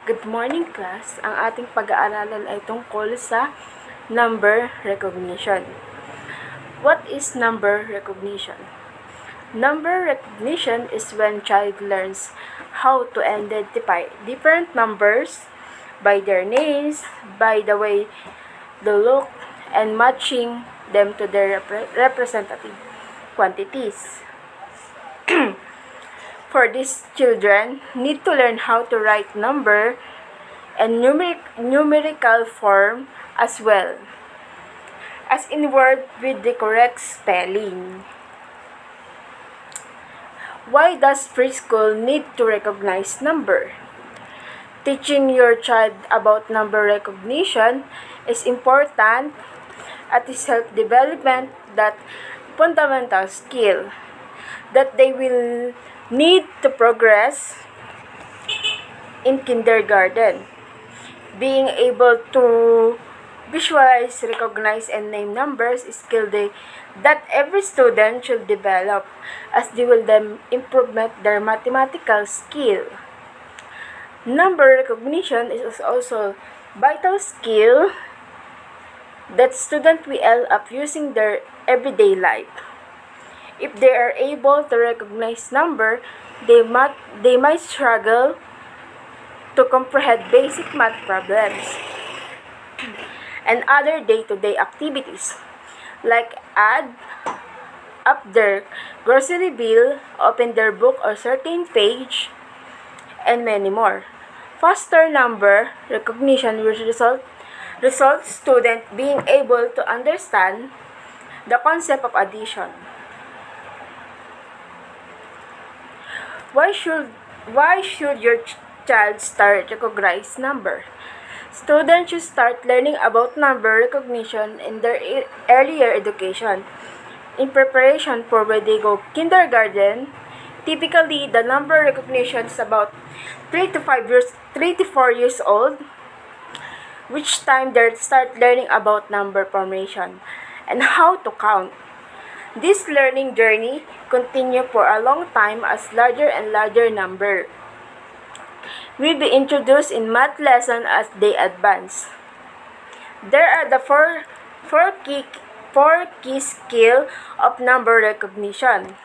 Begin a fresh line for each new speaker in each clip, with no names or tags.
Good morning, class. Ang ating pag-aaralan ay tungkol sa number recognition. What is number recognition? Number recognition is when child learns how to identify different numbers by their names, by the way they look, and matching them to their representative quantities. For these children, need to learn how to write number and numerical form as well as in word with the correct spelling. Why does preschool need to recognize number? Teaching your child about number recognition is important at the self-development that fundamental skill that they will need to progress in kindergarten. Being able to visualize, recognize, and name numbers is skill that every student should develop as they will then improve their mathematical skill. Number recognition is also vital skill that students will end up using their everyday life. If they are able to recognize number, they might struggle to comprehend basic math problems and other day-to-day activities like add up their grocery bill, open their book or certain page, and many more. Faster number recognition will result student being able to understand the concept of addition. Why should your child start recognize number? Students should start learning about number recognition in their earlier education. In preparation for when they go kindergarten, typically the number recognition is about 3 to 4 years old, which time they start learning about number formation and how to count. This learning journey continue for a long time as larger and larger number will be introduced in math lesson as they advance. There are the four key skill of number recognition.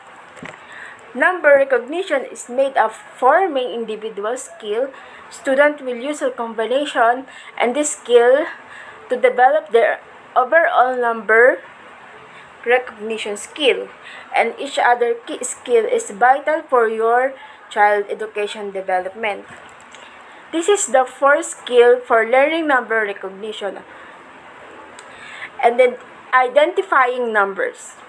Number recognition is made of four main individual skill. Students will use a combination and this skill to develop their overall number recognition skill, and each other key skill is vital for your child education development. This is the first skill for learning number recognition. And then identifying numbers.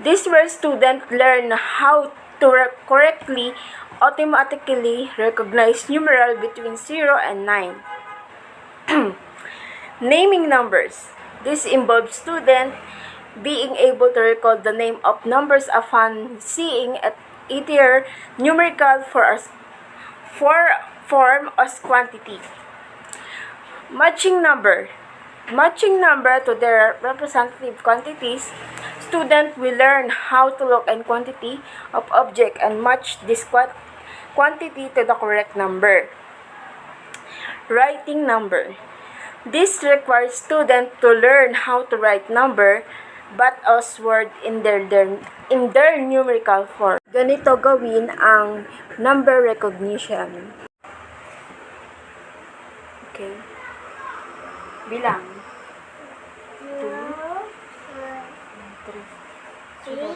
This where students learn how to correctly automatically recognize numeral between 0 and 9. Naming numbers. This involves students being able to recall the name of numbers upon seeing either numerical form as quantity. Matching number to their representative quantities. Students will learn how to look at quantity of object and match this quantity to the correct number. Writing number. This requires students to learn how to write number but as word in their numerical form. Ganito gawin ang number recognition. Okay. Bilang. 2, 3.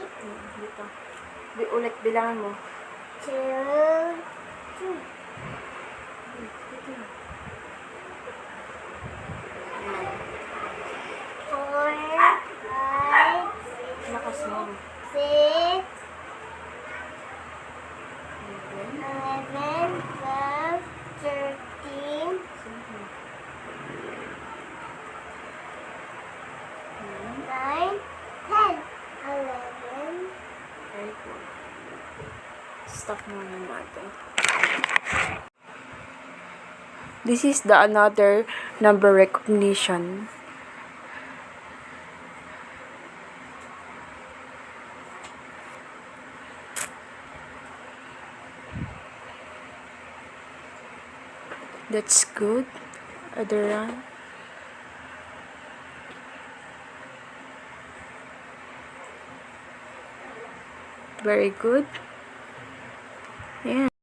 Dito. Ulit bilangan mo.
2, 2.
Lakas mo.
6, 11, 12, 13, 9, 10, 11.
Very good. Stop muna natin. This is the another number recognition. That's good. Other round. Very good. Yeah.